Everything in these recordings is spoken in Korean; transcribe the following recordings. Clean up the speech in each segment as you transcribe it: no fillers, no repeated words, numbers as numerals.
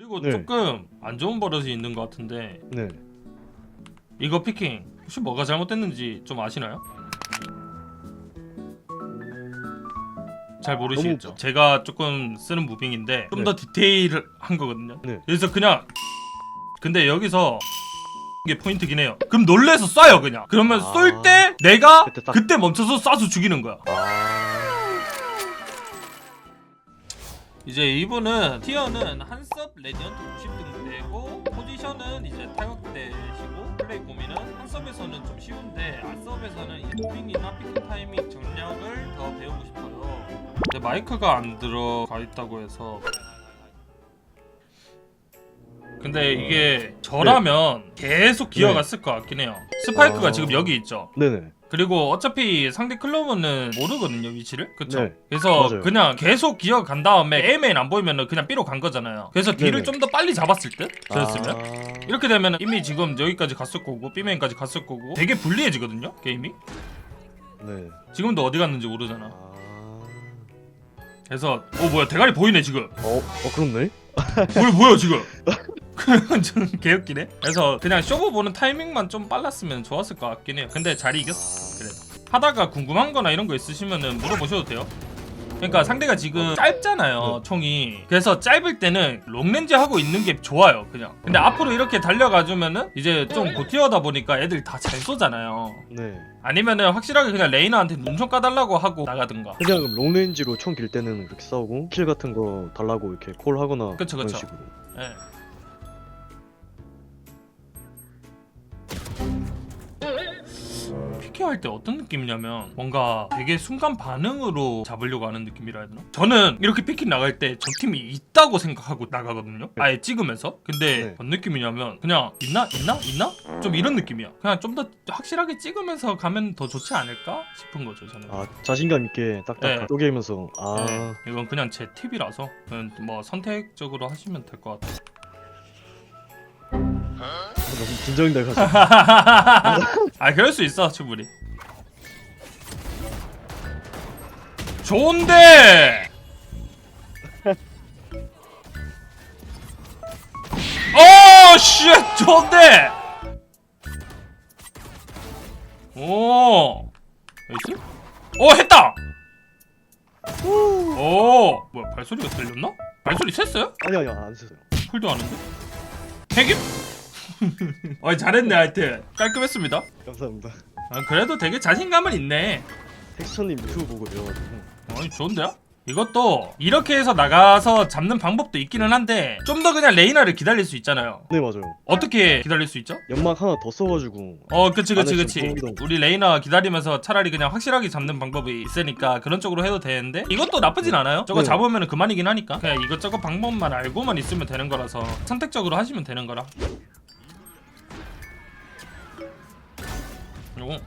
그리고 네. 조금 안 좋은 버릇이 있는 것 같은데 네. 이거 피킹 혹시 뭐가 잘못됐는지 좀 아시나요? 잘 모르시겠죠? 제가 조금 쓰는 무빙인데 좀 더 디테일한 거거든요. 네. 그래서 그냥 근데 여기서 이게 포인트긴 해요. 그럼 놀래서 쏴요 그냥. 그러면 쏠 때 내가 그때 멈춰서 쏴서 죽이는 거야. 이제 이분은 티어는 한섭 레디언트 50등대고 포지션은 이제 타격대시고 플레이 고민은 한섭에서는 좀 쉬운데 안섭에서는 이제 무빙이나 피킹 타이밍 전략을 더 배우고 싶어요. 근데 마이크가 안 들어가 있다고 해서 근데 이게 저라면 계속 기어갔을 것 같긴 해요. 스파이크가 지금 여기 있죠. 네네. 그리고 어차피 상대 클로버는 모르거든요 위치를. 그쵸? 네. 그래서 맞아요. 그냥 계속 기어간 다음에 A메인 안 보이면 그냥 B로 간 거잖아요. 그래서 B를 네네. 좀 더 빨리 잡았을 듯? 저였으면 이렇게 되면 이미 지금 여기까지 갔을 거고 B메인까지 갔을 거고 되게 불리해지거든요 게임이. 네. 지금도 어디 갔는지 모르잖아. 그래서 뭐야 대가리 보이네 지금. 그렇네. 뭐야 지금. 그건 좀 개웃기네. 그래서 그냥 쇼부 보는 타이밍만 좀 빨랐으면 좋았을 것 같긴 해요. 근데 잘 이겼어. 그래도 하다가 궁금한 거나 이런 거 있으시면은 물어보셔도 돼요. 그러니까 상대가 지금 짧잖아요 총이. 그래서 짧을 때는 롱렌즈 하고 있는 게 좋아요 그냥. 근데 앞으로 이렇게 달려가주면은 이제 좀 고티어다 보니까 애들 다 잘 쏘잖아요. 네. 아니면은 확실하게 그냥 레이나한테 눈총 까달라고 하고 나가든가. 그냥 롱레인지로 총 길 때는 그렇게 싸우고 킬 같은 거 달라고 이렇게 콜하거나 그쵸, 그런 그쵸. 식으로. 예. 피킹할 때 어떤 느낌이냐면 뭔가 되게 순간 반응으로 잡으려고 하는 느낌이라 해야 되나? 저는 이렇게 피킹 나갈 때 저 팀이 있다고 생각하고 나가거든요. 아예 찍으면서. 근데 네. 어떤 느낌이냐면 그냥 있나? 좀 이런 느낌이야. 그냥 좀 더 확실하게 찍으면서 가면 더 좋지 않을까 싶은 거죠 저는. 자신감 있게 딱딱 네. 쪼개면서 네. 이건 그냥 제 팁이라서 그냥 뭐 선택적으로 하시면 될 것 같아요. 너무 긴장돼 가지고. 아 그럴 수 있어 충분히. 좋은데. 쉣 좋은데. 오 나이스. 했다. 뭐야 발소리가 들렸나? 발소리 셌어요? 아니야 안 쓰세요. 풀도 하는데? 핵임? 잘했네 하여튼 깔끔했습니다. 감사합니다. 그래도 되게 자신감은 있네. 텍스처님 유튜브 보고 배워가지고. 좋은데요? 이것도 이렇게 해서 나가서 잡는 방법도 있기는 한데 좀 더 그냥 레이나를 기다릴 수 있잖아요. 네 맞아요. 어떻게 기다릴 수 있죠? 연막 하나 더 써가지고. 그치 안에 좀 우리 레이나 기다리면서 차라리 그냥 확실하게 잡는 방법이 있으니까 그런 쪽으로 해도 되는데 이것도 나쁘진 않아요. 저거 네. 잡으면 그만이긴 하니까 그냥 이것저것 방법만 알고만 있으면 되는 거라서 선택적으로 하시면 되는 거라. 요거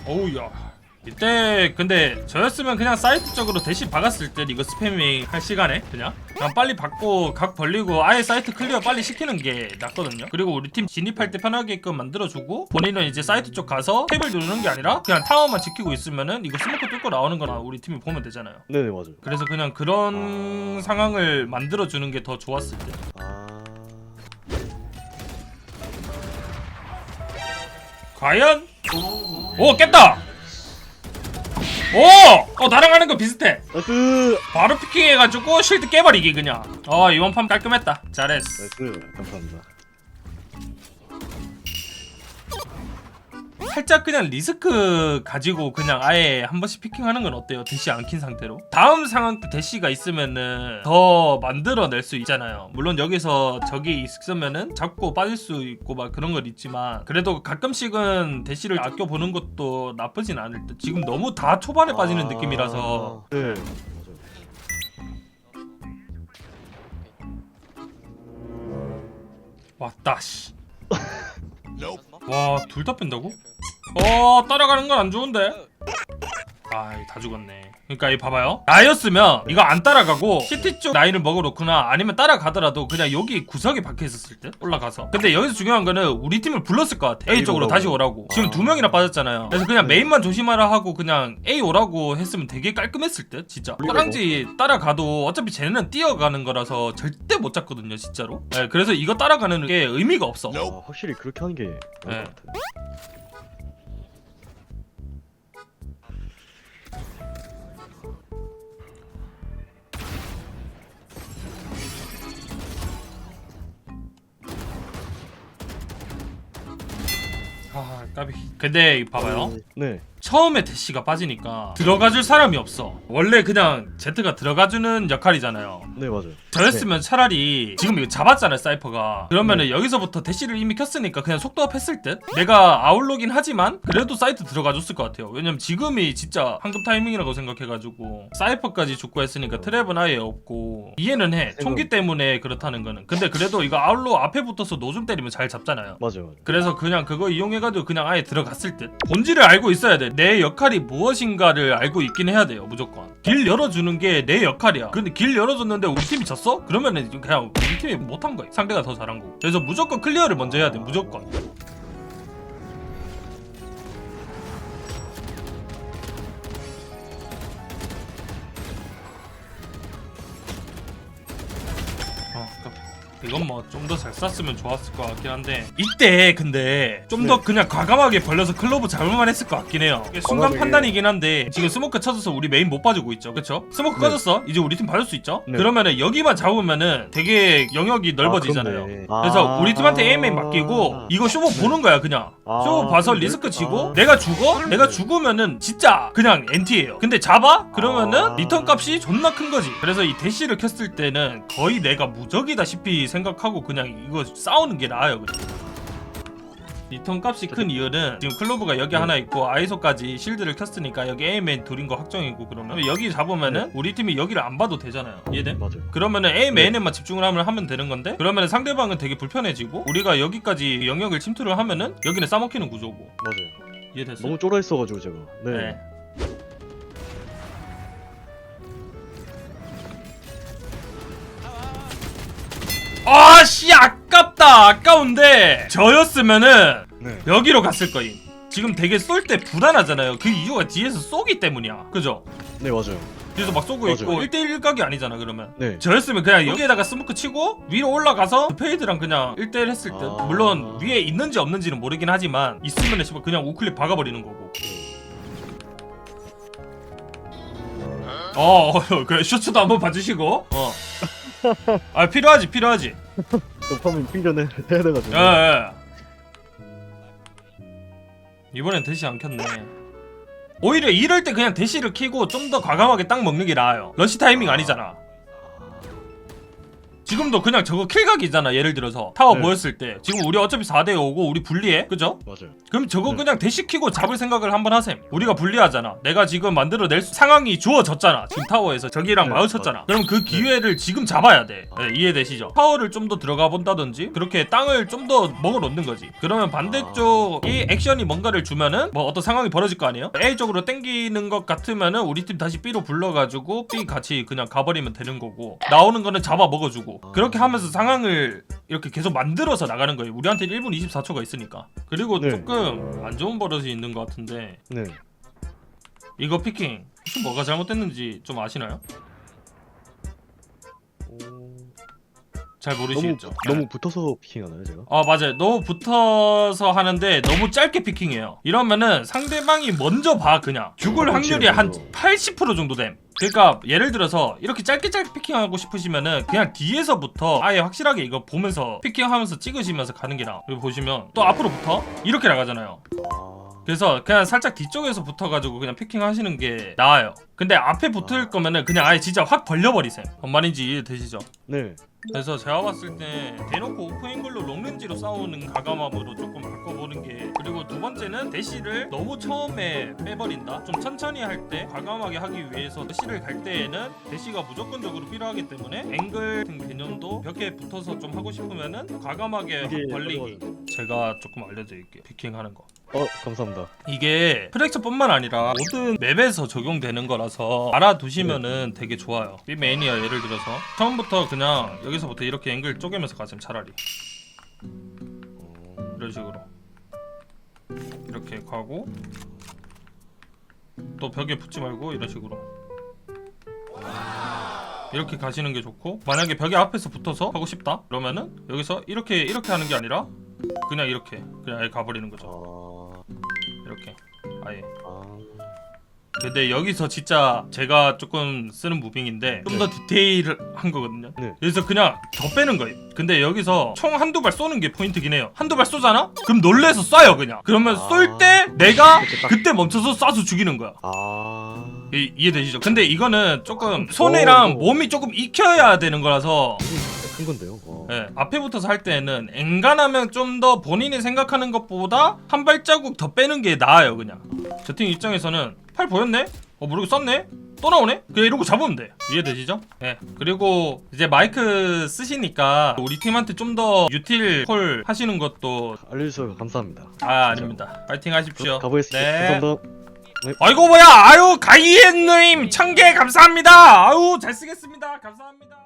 어우야 이때 근데 저였으면 그냥 사이트 쪽으로 대시 박았을 때 이거 스패밍 할 시간에 그냥 빨리 받고 각 벌리고 아예 사이트 클리어 빨리 시키는 게 낫거든요. 그리고 우리 팀 진입할 때 편하게끔 만들어주고 본인은 이제 사이트 쪽 가서 탭을 누르는 게 아니라 그냥 타워만 지키고 있으면은 이거 스모크 뚫고 나오는 거나 우리 팀이 보면 되잖아요. 네네 맞아요. 그래서 그냥 그런 상황을 만들어주는 게 더 좋았을 때. 과연? 오 깼다! 나랑 하는 거 비슷해. 나이스. 바로 피킹해가지고 쉴드 깨버리기 그냥. 이번 판 깔끔했다. 잘했어. 나이스. 감사합니다. 살짝 그냥 리스크 가지고 그냥 아예 한 번씩 피킹하는 건 어때요? 대시 안 킨 상태로 다음 상황 때 대시가 있으면은 더 만들어낼 수 있잖아요. 물론 여기서 적이 있으면은 잡고 빠질 수 있고 막 그런 건 있지만 그래도 가끔씩은 대시를 아껴보는 것도 나쁘진 않을 듯. 지금 너무 다 초반에 빠지는 느낌이라서. 네. 왔다 씨. 와 둘 다 뺀다고? 따라가는 건 안 좋은데. 다 죽었네. 그러니까 이 봐봐요. 나였으면 이거 안 따라가고 CT 쪽 라인을 먹어놓거나 아니면 따라가더라도 그냥 여기 구석에 박혀있었을 듯 올라가서. 근데 여기서 중요한 거는 우리 팀을 불렀을 것 같아. A 쪽으로 다시 오라고. 지금 2명이나 빠졌잖아요. 그래서 그냥 메인만 조심하라 하고 그냥 A 오라고 했으면 되게 깔끔했을 듯 진짜. 호랑지 따라가도 어차피 쟤네는 뛰어가는 거라서 절대 못 잡거든요 진짜로. 네, 그래서 이거 따라가는 게 의미가 없어. 확실히 그렇게 하는 게 나을 네. 것 같아. 까비. 근데 봐봐요. 네. 처음에 대시가 빠지니까 들어가줄 사람이 없어. 원래 그냥 제트가 들어가주는 역할이잖아요. 네 맞아요. 저였으면 차라리 지금 이거 잡았잖아요 사이퍼가. 그러면은 여기서부터 대시를 이미 켰으니까 그냥 속도업 했을 듯? 내가 아웃로긴 하지만 그래도 사이트 들어가줬을 것 같아요. 왜냐면 지금이 진짜 황금 타이밍이라고 생각해가지고 사이퍼까지 죽고 했으니까 트랩은 아예 없고 이해는 해. 총기 때문에 그렇다는 거는. 근데 그래도 이거 아웃로 앞에 붙어서 노좀 때리면 잘 잡잖아요. 맞아요. 그래서 그냥 그거 이용해가지고 그냥 아예 들어갔을 듯. 본질을 알고 있어야 돼. 내 역할이 무엇인가를 알고 있긴 해야 돼요 무조건. 길 열어주는 게 내 역할이야. 근데 길 열어줬는데 우리 팀이 졌어? 그러면은 그냥 우리 팀이 못한 거야. 상대가 더 잘한 거고. 그래서 무조건 클리어를 먼저 해야 돼 무조건. 이건 뭐 좀 더 잘 쐈으면 좋았을 것 같긴 한데 이때 근데 좀 더 그냥 과감하게 벌려서 클로브 잡을만 했을 것 같긴 해요. 이게 순간 판단이긴 한데 지금 스모크 쳐져서 우리 메인 못 봐주고 있죠. 그쵸? 스모크 꺼졌어. 이제 우리 팀 봐줄 수 있죠? 그러면은 여기만 잡으면은 되게 영역이 넓어지잖아요. 그래서 우리 팀한테 에이메인 맡기고 이거 쇼부 보는 거야 그냥. 쇼부 봐서 리스크 치고 내가 죽어? 내가 죽으면은 진짜 그냥 NT예요. 근데 잡아? 그러면은 리턴 값이 존나 큰 거지. 그래서 이 대시를 켰을 때는 거의 내가 무적이다시피 생각하고 그냥 이거 싸우는 게 나아요. 리턴 값이 큰 이유는 지금 클로브가 여기 하나 있고 아이소까지 실드를 켰으니까 여기 A맨 둘인 거 확정이고 그러면 여기 잡으면은 우리 팀이 여기를 안 봐도 되잖아요. 이해돼? 맞아요. 그러면은 A맨에만 집중을 하면 되는 건데 그러면은 상대방은 되게 불편해지고 우리가 여기까지 영역을 침투를 하면은 여기는 싸먹히는 구조고. 맞아요. 이해됐어요? 너무 쫄아 있어가지고 제가. 네. 아씨 아깝다. 아까운데 저였으면은 네. 여기로 갔을 거임. 지금 되게 쏠 때 불안하잖아요. 그 이유가 뒤에서 쏘기 때문이야. 그죠? 네 맞아요. 뒤에서 막 쏘고 맞아요. 있고 1대1 각이 아니잖아 그러면. 네. 저였으면 그냥 여기에다가 스모크 치고 위로 올라가서 페이드랑 그냥 1대1 했을 듯. 물론 위에 있는지 없는지는 모르긴 하지만 있으면 그냥 우클릭 박아버리는 거고. 그래 쇼츠도 한번 봐주시고. 필요하지. 도파민 충전을 해야 돼가지고. 예. 이번엔 대시 안 켰네. 오히려 이럴 때 그냥 대시를 키고 좀 더 과감하게 딱 먹는 게 나아요. 러시 타이밍 아니잖아. 지금도 그냥 저거 킬각이잖아. 예를 들어서 타워 보였을 때 지금 우리 어차피 4대5고 우리 불리해. 그죠? 맞아요. 그럼 저거 그냥 대시키고 잡을 생각을 한번 하셈. 우리가 불리하잖아. 내가 지금 만들어낼 상황이 주어졌잖아. 지금 타워에서 저기랑 마주쳤잖아. 그럼 그 기회를 지금 잡아야 돼. 이해되시죠? 타워를 좀 더 들어가 본다든지 그렇게 땅을 좀 더 먹어 놓는 거지. 그러면 반대쪽이 액션이 뭔가를 주면은 뭐 어떤 상황이 벌어질 거 아니에요? A 쪽으로 땡기는 것 같으면은 우리 팀 다시 B로 불러가지고 B 같이 그냥 가버리면 되는 거고 나오는 거는 잡아 먹어주고 그렇게 하면서 상황을 이렇게 계속 만들어서 나가는 거예요. 우리한테 1분 24초가 있으니까. 그리고 조금 안 좋은 버릇이 있는 것 같은데 네. 이거 피킹 뭐가 잘못됐는지 좀 아시나요? 잘 모르시겠죠? 너무 붙어서 피킹하나요 제가? 맞아요. 너무 붙어서 하는데 너무 짧게 피킹해요. 이러면은 상대방이 먼저 봐 그냥. 죽을 확률이 한 80% 정도 됨. 그러니까 예를 들어서 이렇게 짧게 피킹하고 싶으시면은 그냥 뒤에서부터 아예 확실하게 이거 보면서 피킹하면서 찍으시면서 가는 게 나아. 여기 보시면 또 앞으로 붙어 이렇게 나가잖아요. 그래서 그냥 살짝 뒤쪽에서 붙어가지고 그냥 피킹 하시는 게 나아요. 근데 앞에 붙을 거면은 그냥 아예 진짜 확 벌려버리세요. 뭔 말인지 이해되시죠? 네. 그래서 제가 봤을 때 대놓고 오프앵글로 롱렌지로 싸우는 가감함으로 조금 바꿔보는 게. 그리고 두 번째는 대시를 너무 처음에 빼버린다. 좀 천천히 할 때 과감하게 하기 위해서 대시를 갈 때에는 대시가 무조건적으로 필요하기 때문에 앵글 같은 개념도 벽에 붙어서 좀 하고 싶으면은 과감하게 확 벌리기. 제가 조금 알려드릴게요. 피킹하는 거. 감사합니다. 이게 프랙처뿐만 아니라 모든 맵에서 적용되는 거라서 알아두시면은 되게 좋아요. 이 매니아 예를 들어서 처음부터 그냥 여기서부터 이렇게 앵글 쪼개면서 가시면 차라리 이런 식으로 이렇게 가고 또 벽에 붙지 말고 이런 식으로 이렇게 가시는 게 좋고, 만약에 벽에 앞에서 붙어서 하고 싶다 그러면은 여기서 이렇게 하는 게 아니라 그냥 이렇게 그냥 아예 가버리는 거죠. 이렇게 아예. 근데 여기서 진짜 제가 조금 쓰는 무빙인데 좀 더 디테일한 거거든요. 네. 그래서 그냥 더 빼는 거예요. 근데 여기서 총 한두 발 쏘는 게 포인트긴 해요. 한두 발 쏘잖아? 그럼 놀래서 쏴요 그냥. 그러면 쏠 때 내가 그때 멈춰서 쏴서 죽이는 거야. 이해되시죠? 근데 이거는 조금 손이랑 몸이 조금 익혀야 되는 거라서 큰 건데요. 네, 앞에 붙어서 할 때는 엔간하면 좀 더 본인이 생각하는 것보다 한 발자국 더 빼는 게 나아요. 그냥 저 팀 입장에서는 팔 보였네? 모르고 쐈네? 또 나오네? 그냥 이러고 잡으면 돼. 이해되시죠? 네. 그리고 이제 마이크 쓰시니까 우리 팀한테 좀 더 유틸 콜 하시는 것도 알려주셔서 감사합니다. 아닙니다. 파이팅 하십시오. 가보겠습니다. 네. 감사합니다. 아이고 뭐야, 아유 가이엔님 1000개 감사합니다. 아유 잘 쓰겠습니다. 감사합니다.